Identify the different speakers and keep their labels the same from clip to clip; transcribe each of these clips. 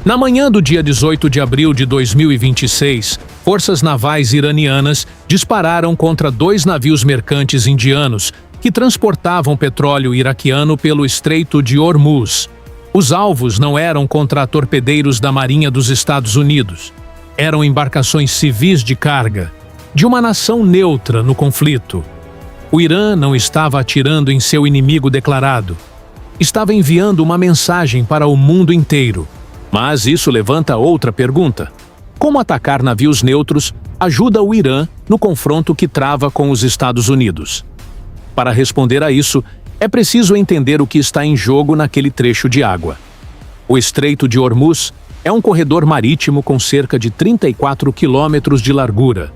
Speaker 1: Na manhã do dia 18 de abril de 2026, forças navais iranianas dispararam contra 2 navios mercantes indianos que transportavam petróleo iraquiano pelo Estreito de Hormuz. Os alvos não eram contra torpedeiros da Marinha dos Estados Unidos. Eram embarcações civis de carga, de uma nação neutra no conflito. O Irã não estava atirando em seu inimigo declarado. Estava enviando uma mensagem para o mundo inteiro. Mas isso levanta outra pergunta. Como atacar navios neutros ajuda o Irã no confronto que trava com os Estados Unidos? Para responder a isso, é preciso entender o que está em jogo naquele trecho de água. O Estreito de Hormuz é um corredor marítimo com cerca de 34 quilômetros de largura,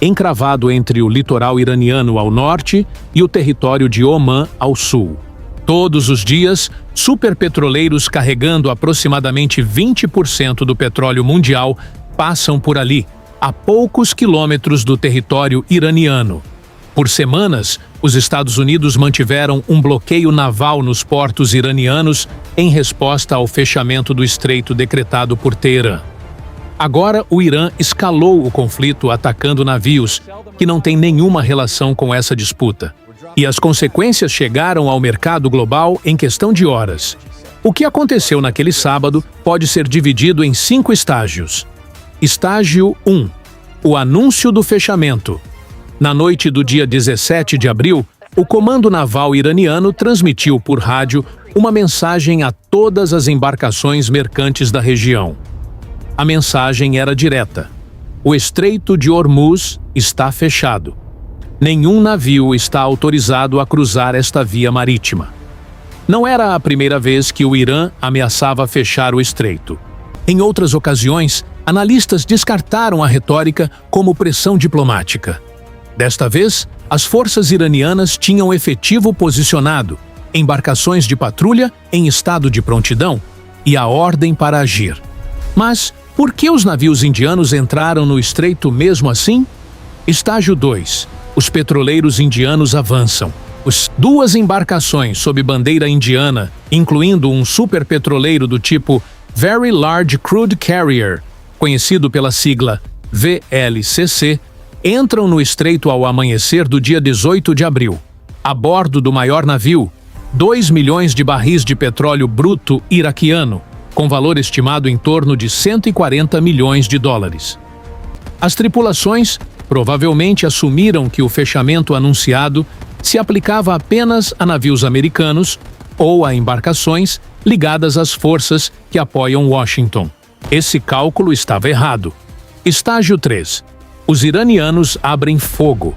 Speaker 1: encravado entre o litoral iraniano ao norte e o território de Omã ao sul. Todos os dias, superpetroleiros carregando aproximadamente 20% do petróleo mundial passam por ali, a poucos quilômetros do território iraniano. Por semanas, os Estados Unidos mantiveram um bloqueio naval nos portos iranianos em resposta ao fechamento do estreito decretado por Teherã. Agora, o Irã escalou o conflito atacando navios que não têm nenhuma relação com essa disputa. E as consequências chegaram ao mercado global em questão de horas. O que aconteceu naquele sábado pode ser dividido em 5 estágios. Estágio 1. O anúncio do fechamento. Na noite do dia 17 de abril, o Comando Naval iraniano transmitiu por rádio uma mensagem a todas as embarcações mercantes da região. A mensagem era direta: o Estreito de Hormuz está fechado. Nenhum navio está autorizado a cruzar esta via marítima. Não era a primeira vez que o Irã ameaçava fechar o estreito. Em outras ocasiões, analistas descartaram a retórica como pressão diplomática. Desta vez, as forças iranianas tinham efetivo posicionado, embarcações de patrulha em estado de prontidão e a ordem para agir. Mas por que os navios indianos entraram no estreito mesmo assim? Estágio 2. Os petroleiros indianos avançam. As 2 embarcações sob bandeira indiana, incluindo um superpetroleiro do tipo Very Large Crude Carrier, conhecido pela sigla VLCC, entram no estreito ao amanhecer do dia 18 de abril. A bordo do maior navio, 2 milhões de barris de petróleo bruto iraquiano, com valor estimado em torno de 140 milhões de dólares. As tripulações provavelmente assumiram que o fechamento anunciado se aplicava apenas a navios americanos ou a embarcações ligadas às forças que apoiam Washington. Esse cálculo estava errado. Estágio 3. Os iranianos abrem fogo.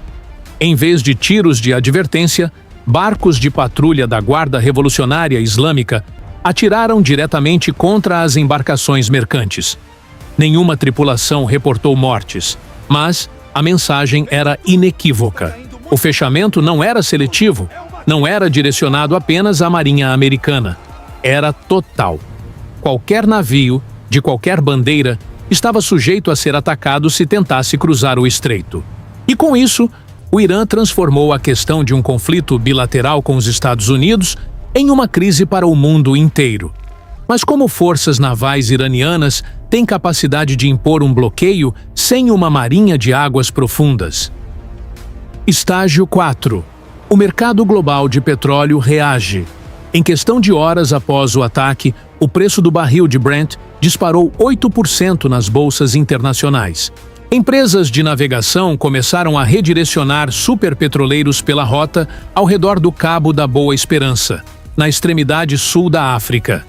Speaker 1: Em vez de tiros de advertência, barcos de patrulha da Guarda Revolucionária Islâmica atiraram diretamente contra as embarcações mercantes. Nenhuma tripulação reportou mortes, mas a mensagem era inequívoca. O fechamento não era seletivo, não era direcionado apenas à Marinha Americana. Era total. Qualquer navio, de qualquer bandeira, estava sujeito a ser atacado se tentasse cruzar o estreito. E com isso, o Irã transformou a questão de um conflito bilateral com os Estados Unidos em uma crise para o mundo inteiro. Mas como forças navais iranianas têm capacidade de impor um bloqueio sem uma marinha de águas profundas? Estágio 4. O mercado global de petróleo reage. Em questão de horas após o ataque, o preço do barril de Brent disparou 8% nas bolsas internacionais. Empresas de navegação começaram a redirecionar superpetroleiros pela rota ao redor do Cabo da Boa Esperança, na extremidade sul da África.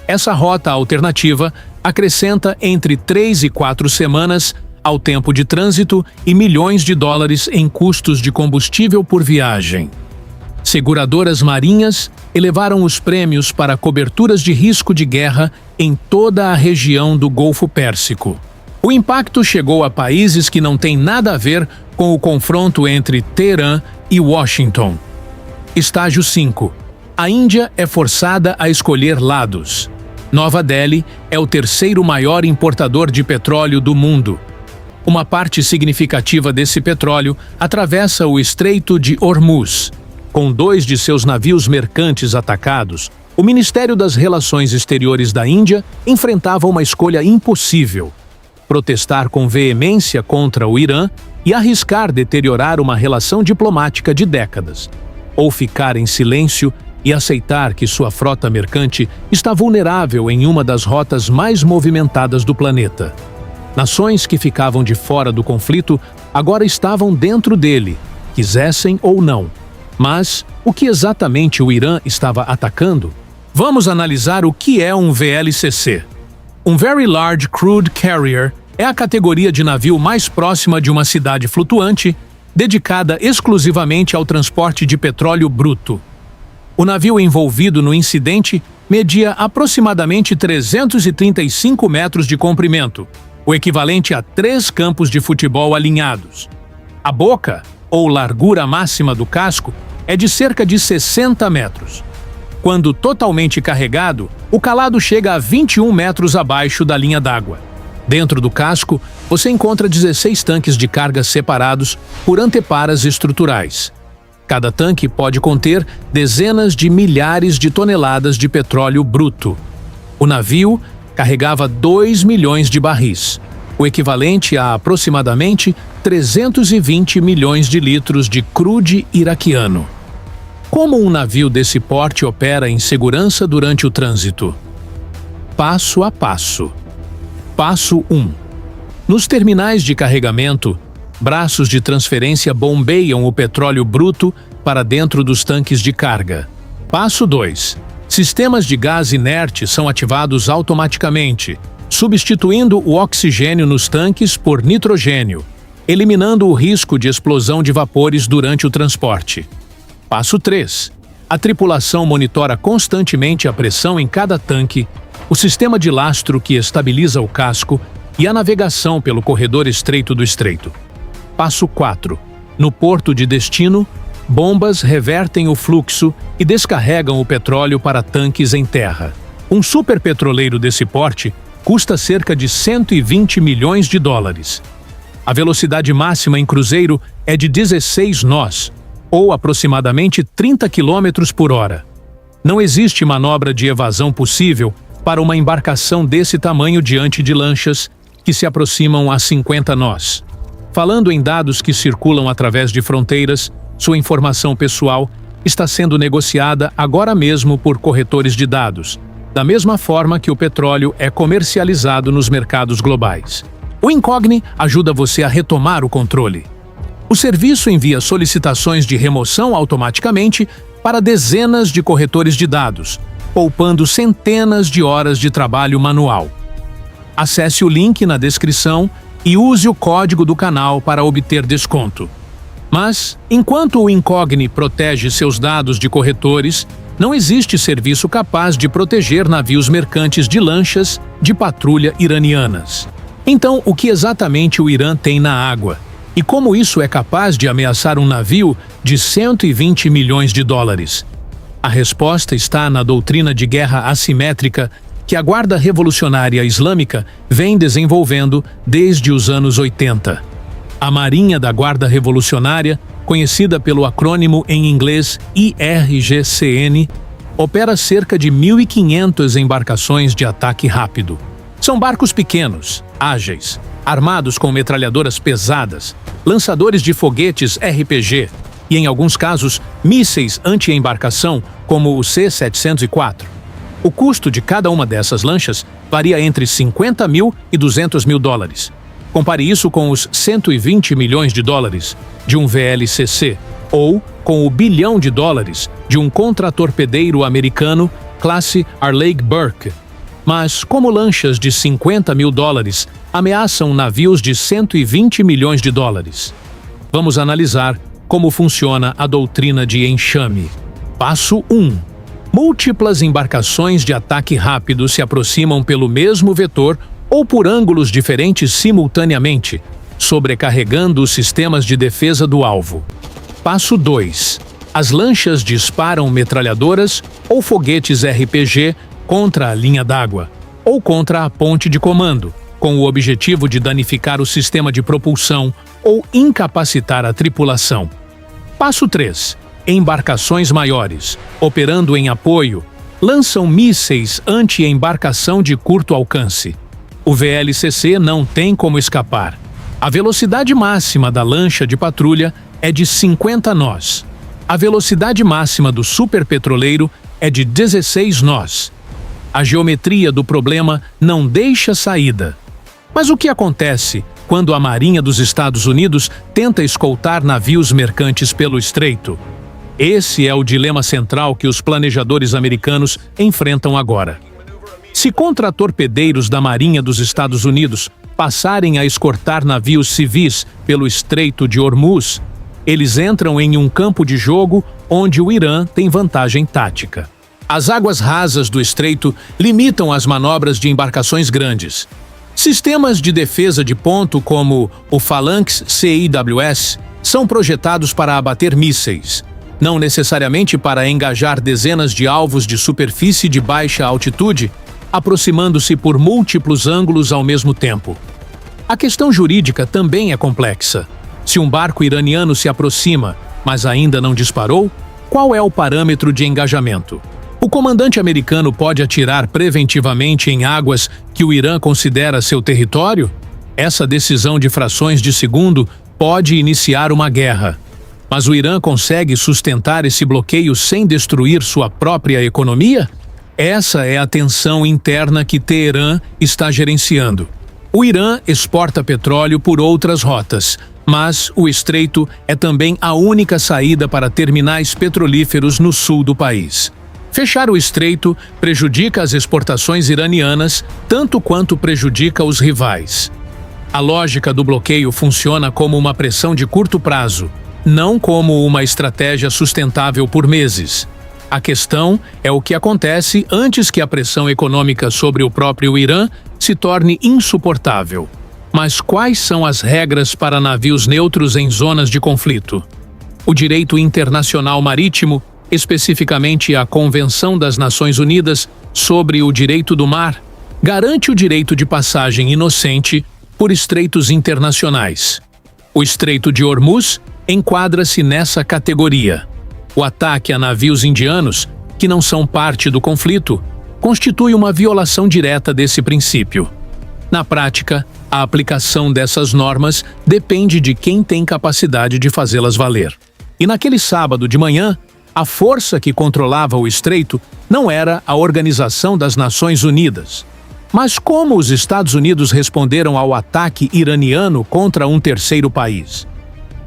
Speaker 1: Essa rota alternativa acrescenta entre 3 e 4 semanas ao tempo de trânsito e milhões de dólares em custos de combustível por viagem. Seguradoras marinhas elevaram os prêmios para coberturas de risco de guerra em toda a região do Golfo Pérsico. O impacto chegou a países que não têm nada a ver com o confronto entre Teherã e Washington. Estágio 5. A Índia é forçada a escolher lados. Nova Delhi é o 3º maior importador de petróleo do mundo. Uma parte significativa desse petróleo atravessa o Estreito de Hormuz. Com 2 de seus navios mercantes atacados, O Ministério das Relações Exteriores da Índia enfrentava uma escolha impossível: protestar com veemência contra o Irã e arriscar deteriorar uma relação diplomática de décadas, ou ficar em silêncio e aceitar que sua frota mercante está vulnerável em uma das rotas mais movimentadas do planeta. Nações que ficavam de fora do conflito agora estavam dentro dele, quisessem ou não. Mas o que exatamente o Irã estava atacando? Vamos analisar o que é um VLCC. Um Very Large Crude Carrier é a categoria de navio mais próxima de uma cidade flutuante, dedicada exclusivamente ao transporte de petróleo bruto. O navio envolvido no incidente media aproximadamente 335 metros de comprimento, o equivalente a 3 campos de futebol alinhados. A boca, ou largura máxima do casco, é de cerca de 60 metros. Quando totalmente carregado, o calado chega a 21 metros abaixo da linha d'água. Dentro do casco, você encontra 16 tanques de carga separados por anteparas estruturais. Cada tanque pode conter dezenas de milhares de toneladas de petróleo bruto. O navio carregava 2 milhões de barris, o equivalente a aproximadamente 320 milhões de litros de crude iraquiano. Como um navio desse porte opera em segurança durante o trânsito? Passo a passo. Passo 1. Nos terminais de carregamento, braços de transferência bombeiam o petróleo bruto para dentro dos tanques de carga. Passo 2. Sistemas de gás inerte são ativados automaticamente, substituindo o oxigênio nos tanques por nitrogênio, eliminando o risco de explosão de vapores durante o transporte. Passo 3. A tripulação monitora constantemente a pressão em cada tanque, o sistema de lastro que estabiliza o casco e a navegação pelo corredor estreito do estreito. Passo 4. No porto de destino, bombas revertem o fluxo e descarregam o petróleo para tanques em terra. Um superpetroleiro desse porte custa cerca de 120 milhões de dólares. A velocidade máxima em cruzeiro é de 16 nós, ou aproximadamente 30 km por hora. Não existe manobra de evasão possível para uma embarcação desse tamanho diante de lanchas que se aproximam a 50 nós. Falando em dados que circulam através de fronteiras, sua informação pessoal está sendo negociada agora mesmo por corretores de dados, da mesma forma que o petróleo é comercializado nos mercados globais. O Incogni ajuda você a retomar o controle. O serviço envia solicitações de remoção automaticamente para dezenas de corretores de dados, poupando centenas de horas de trabalho manual. Acesse o link na descrição e use o código do canal para obter desconto. Mas, enquanto o Incogni protege seus dados de corretores, não existe serviço capaz de proteger navios mercantes de lanchas de patrulha iranianas. Então, o que exatamente o Irã tem na água? E como isso é capaz de ameaçar um navio de 120 milhões de dólares? A resposta está na doutrina de guerra assimétrica que a Guarda Revolucionária Islâmica vem desenvolvendo desde os anos 80. A Marinha da Guarda Revolucionária, conhecida pelo acrônimo em inglês IRGCN, opera cerca de 1.500 embarcações de ataque rápido. São barcos pequenos, ágeis, armados com metralhadoras pesadas, lançadores de foguetes RPG e, em alguns casos, mísseis anti-embarcação, como o C-704. O custo de cada uma dessas lanchas varia entre 50 mil e 200 mil dólares. Compare isso com os 120 milhões de dólares de um VLCC, ou com o bilhão de dólares de um contratorpedeiro americano classe Arleigh Burke. Mas como lanchas de 50 mil dólares ameaçam navios de 120 milhões de dólares? Vamos analisar como funciona a doutrina de enxame. Passo 1. Múltiplas embarcações de ataque rápido se aproximam pelo mesmo vetor ou por ângulos diferentes simultaneamente, sobrecarregando os sistemas de defesa do alvo. Passo 2. As lanchas disparam metralhadoras ou foguetes RPG contra a linha d'água ou contra a ponte de comando, com o objetivo de danificar o sistema de propulsão ou incapacitar a tripulação. Passo 3. Embarcações maiores, operando em apoio, lançam mísseis anti-embarcação de curto alcance. O VLCC não tem como escapar. A velocidade máxima da lancha de patrulha é de 50 nós. A velocidade máxima do superpetroleiro é de 16 nós. A geometria do problema não deixa saída. Mas o que acontece quando a Marinha dos Estados Unidos tenta escoltar navios mercantes pelo estreito? Esse é o dilema central que os planejadores americanos enfrentam agora. Se contra-torpedeiros da Marinha dos Estados Unidos passarem a escortar navios civis pelo Estreito de Hormuz, eles entram em um campo de jogo onde o Irã tem vantagem tática. As águas rasas do estreito limitam as manobras de embarcações grandes. Sistemas de defesa de ponto como o Phalanx CIWS são projetados para abater mísseis, não necessariamente para engajar dezenas de alvos de superfície de baixa altitude, aproximando-se por múltiplos ângulos ao mesmo tempo. A questão jurídica também é complexa. Se um barco iraniano se aproxima, mas ainda não disparou, qual é o parâmetro de engajamento? O comandante americano pode atirar preventivamente em águas que o Irã considera seu território? Essa decisão de frações de segundo pode iniciar uma guerra. Mas o Irã consegue sustentar esse bloqueio sem destruir sua própria economia? Essa é a tensão interna que Teherã está gerenciando. O Irã exporta petróleo por outras rotas, mas o estreito é também a única saída para terminais petrolíferos no sul do país. Fechar o estreito prejudica as exportações iranianas tanto quanto prejudica os rivais. A lógica do bloqueio funciona como uma pressão de curto prazo, não como uma estratégia sustentável por meses. A questão é o que acontece antes que a pressão econômica sobre o próprio Irã se torne insuportável. Mas quais são as regras para navios neutros em zonas de conflito? O direito internacional marítimo, especificamente a Convenção das Nações Unidas sobre o Direito do Mar, garante o direito de passagem inocente por estreitos internacionais. O Estreito de Hormuz enquadra-se nessa categoria. O ataque a navios indianos, que não são parte do conflito, constitui uma violação direta desse princípio. Na prática, a aplicação dessas normas depende de quem tem capacidade de fazê-las valer. E naquele sábado de manhã, a força que controlava o estreito não era a Organização das Nações Unidas. Mas como os Estados Unidos responderam ao ataque iraniano contra um terceiro país?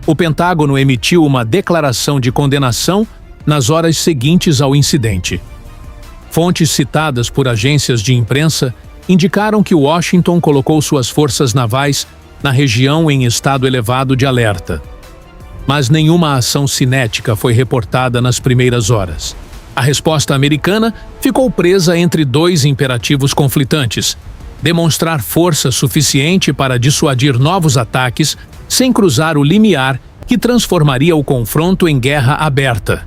Speaker 1: O Pentágono emitiu uma declaração de condenação nas horas seguintes ao incidente. Fontes citadas por agências de imprensa indicaram que Washington colocou suas forças navais na região em estado elevado de alerta. Mas nenhuma ação cinética foi reportada nas primeiras horas. A resposta americana ficou presa entre dois imperativos conflitantes: demonstrar força suficiente para dissuadir novos ataques sem cruzar o limiar que transformaria o confronto em guerra aberta.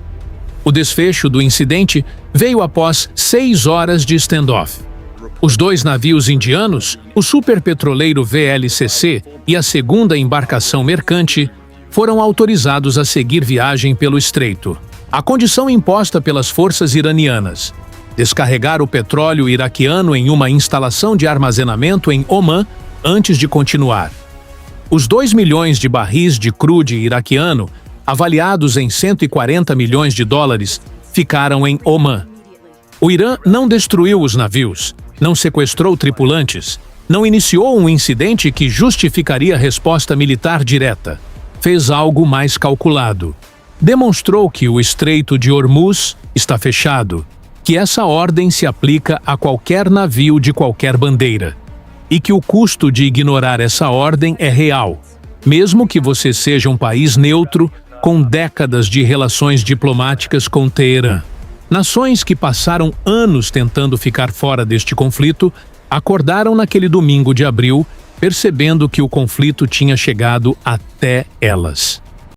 Speaker 1: O desfecho do incidente veio após 6 horas de standoff. Os dois navios indianos, o superpetroleiro VLCC e a segunda embarcação mercante, foram autorizados a seguir viagem pelo estreito. A condição imposta pelas forças iranianas: descarregar o petróleo iraquiano em uma instalação de armazenamento em Omã antes de continuar. Os 2 milhões de barris de crude iraquiano, avaliados em 140 milhões de dólares, ficaram em Omã. O Irã não destruiu os navios, não sequestrou tripulantes, não iniciou um incidente que justificaria resposta militar direta. Fez algo mais calculado. Demonstrou que o Estreito de Hormuz está fechado, que essa ordem se aplica a qualquer navio de qualquer bandeira, e que o custo de ignorar essa ordem é real, mesmo que você seja um país neutro com décadas de relações diplomáticas com Teherã. Nações que passaram anos tentando ficar fora deste conflito acordaram naquele domingo de abril, percebendo que o conflito tinha chegado até elas.